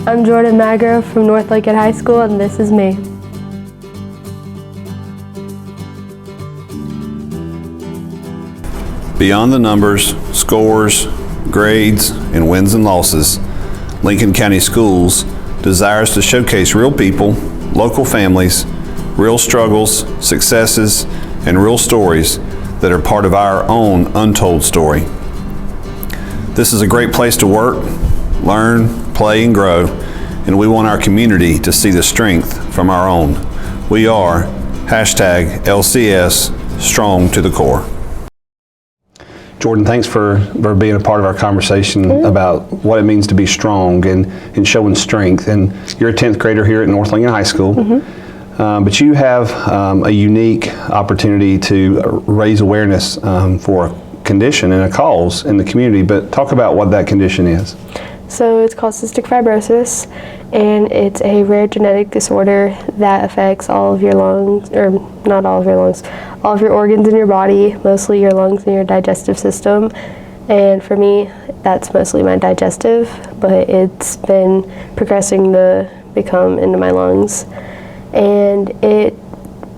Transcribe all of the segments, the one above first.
I'm Jordan Magro from North Lincoln High School, and this is me. Beyond the numbers, scores, grades, and wins and losses, Lincoln County Schools desires to showcase real people, local families, real struggles, successes, and real stories that are part of our own untold story. This is a great place to work, learn, play, and grow, and we want our community to see the strength from our own. We are #LCS Strong to the Core. Jordan, thanks for being a part of our conversation about what it means to be strong and showing strength. And you're a 10th grader here at North Lincoln High School, but you have a unique opportunity to raise awareness for a condition and a cause in the community. But talk about what that condition is. So it's called cystic fibrosis, and it's a rare genetic disorder that affects all of your lungs, or not all of your lungs, all of your organs in your body, mostly your lungs and your digestive system. And for me, that's mostly my digestive, but it's been progressing to become into my lungs. And it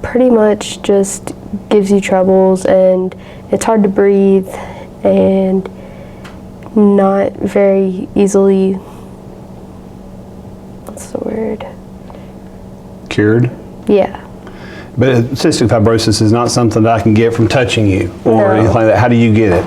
pretty much just gives you troubles, and it's hard to breathe, and not very easily, what's the word? Cured? Yeah. But cystic fibrosis is not something that I can get from touching you or anything like that. How do you get it?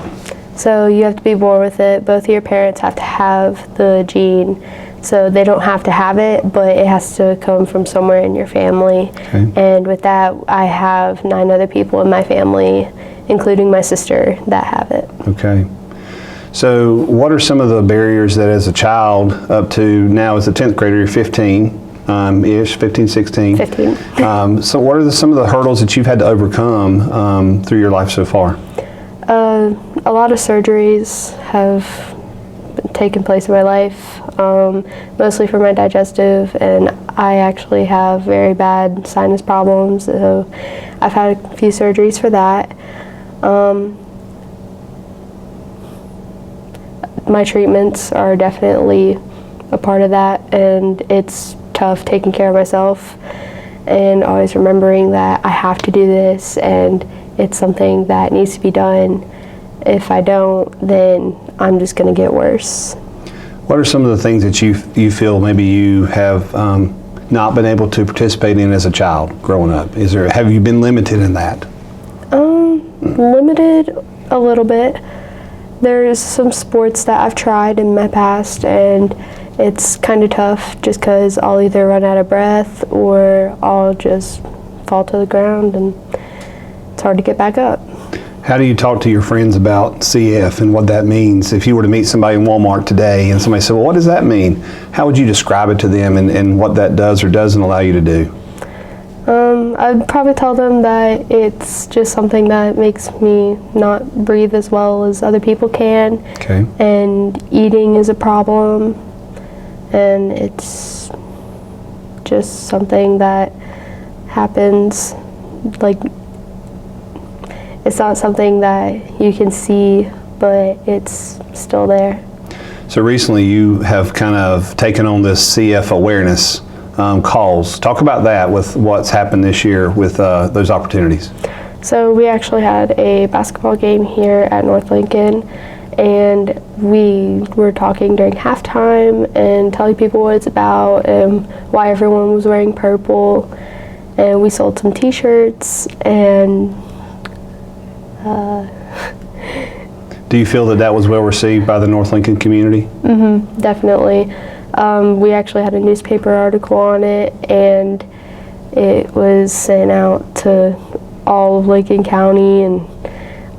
So you have to be born with it. Both of your parents have to have the gene. So they don't have to have it, but it has to come from somewhere in your family. Okay. And with that, I have 9 other people in my family, including my sister, that have it. Okay. So what are some of the barriers that as a child up to now as a 10th grader, you're 15-ish, 15, 16? 15. So what are some of the hurdles that you've had to overcome through your life so far? A lot of surgeries have taken place in my life, mostly for my digestive, and I actually have very bad sinus problems, so I've had a few surgeries for that. My treatments are definitely a part of that, and it's tough taking care of myself and always remembering that I have to do this and it's something that needs to be done. If I don't, then I'm just going to get worse. What are some of the things that you feel maybe you have not been able to participate in as a child growing up? Have you been limited in that? Limited a little bit. There's some sports that I've tried in my past, and it's kind of tough just because I'll either run out of breath or I'll just fall to the ground, and it's hard to get back up. How do you talk to your friends about CF and what that means? If you were to meet somebody in Walmart today and somebody said, well, what does that mean? How would you describe it to them and what that does or doesn't allow you to do? I'd probably tell them that it's just something that makes me not breathe as well as other people can. Okay. And eating is a problem, and it's just something that happens. Like, it's not something that you can see, but it's still there. So recently you have kind of taken on this CF awareness calls. Talk about that with what's happened this year with those opportunities. So we actually had a basketball game here at North Lincoln, and we were talking during halftime and telling people what it's about and why everyone was wearing purple, and we sold some t-shirts. And do you feel that that was well received by the North Lincoln community? Definitely. We actually had a newspaper article on it, and it was sent out to all of Lincoln County, and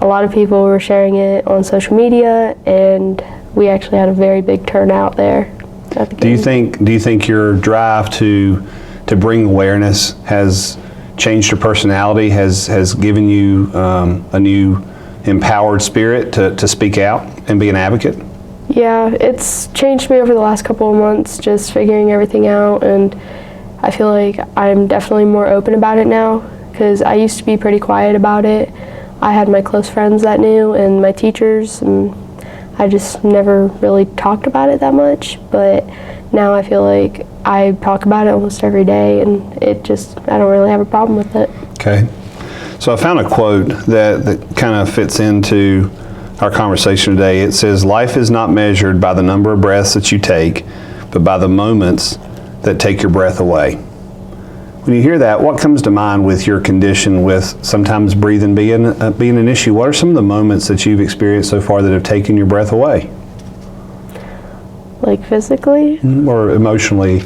a lot of people were sharing it on social media, and we actually had a very big turnout there at the game. Do you think your drive to bring awareness has changed your personality, has given you a new empowered spirit to speak out and be an advocate? Yeah, it's changed me over the last couple of months, just figuring everything out, and I feel like I'm definitely more open about it now, because I used to be pretty quiet about it. I had my close friends that knew and my teachers, and I just never really talked about it that much, but now I feel like I talk about it almost every day, and I don't really have a problem with it. Okay. So I found a quote that kind of fits into our conversation today. It says, "Life is not measured by the number of breaths that you take, but by the moments that take your breath away." When you hear that, what comes to mind with your condition, with sometimes breathing being an issue? What are some of the moments that you've experienced so far that have taken your breath away? Like physically? Or emotionally?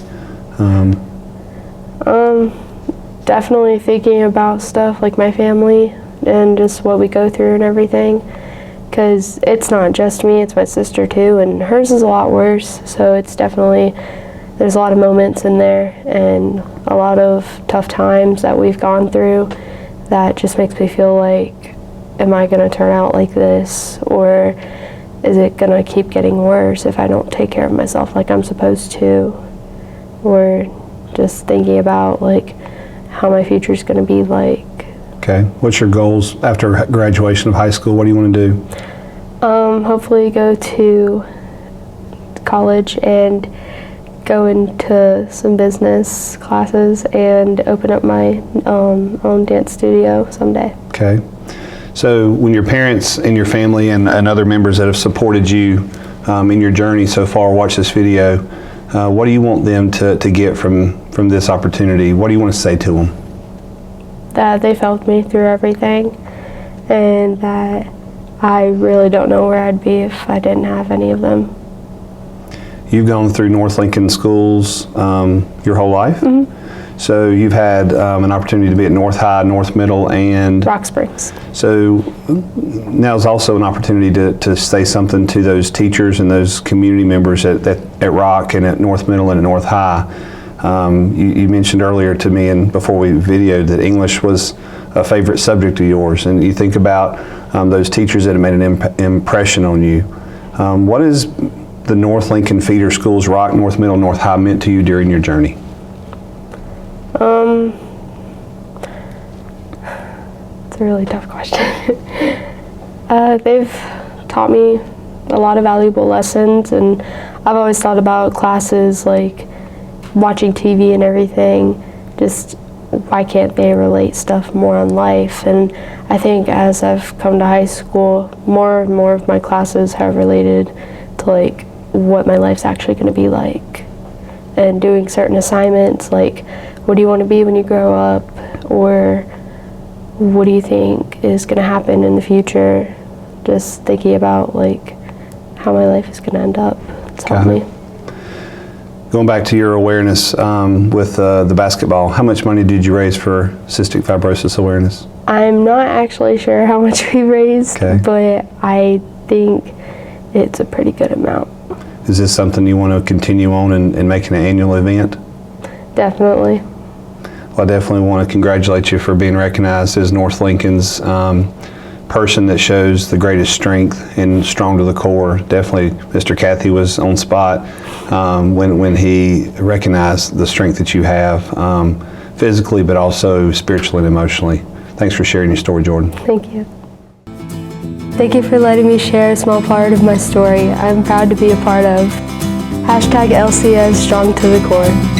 Definitely thinking about stuff like my family and just what we go through and everything. Because it's not just me, it's my sister too, and hers is a lot worse. So there's a lot of moments in there and a lot of tough times that we've gone through that just makes me feel like, am I going to turn out like this? Or is it going to keep getting worse if I don't take care of myself like I'm supposed to? Or just thinking about like how my future is going to be like. Okay. What's your goals after graduation of high school? What do you want to do? Hopefully go to college and go into some business classes and open up my own dance studio someday. Okay. So when your parents and your family and other members that have supported you in your journey so far watch this video, what do you want them to get from this opportunity? What do you want to say to them? That they've helped me through everything, and that I really don't know where I'd be if I didn't have any of them. You've gone through North Lincoln schools your whole life? Mm-hmm. So you've had an opportunity to be at North High, North Middle, and Rock Springs. So now is also an opportunity to say something to those teachers and those community members at Rock and at North Middle and at North High. You mentioned earlier to me and before we videoed that English was a favorite subject of yours, and you think about those teachers that have made an impression on you. What is the North Lincoln feeder schools, Rock, North Middle, North High, meant to you during your journey? It's a really tough question. They've taught me a lot of valuable lessons, and I've always thought about classes like watching TV and everything, just why can't they relate stuff more on life? And I think as I've come to high school, more and more of my classes have related to like what my life's actually going to be like, and doing certain assignments like, what do you want to be when you grow up, or what do you think is going to happen in the future? Just thinking about like how my life is going to end up. It's helped me. Going back to your awareness with the basketball, how much money did you raise for cystic fibrosis awareness? I'm not actually sure how much we raised, but I think it's a pretty good amount. Is this something you want to continue on and make an annual event? Definitely. Well, I definitely want to congratulate you for being recognized as North Lincoln's person that shows the greatest strength and strong to the core. Definitely Mr. Cathy was on spot when he recognized the strength that you have physically, but also spiritually and emotionally. Thanks for sharing your story, Jordan. Thank you. Thank you for letting me share a small part of my story. I'm proud to be a part of #LCS Strong to the Core.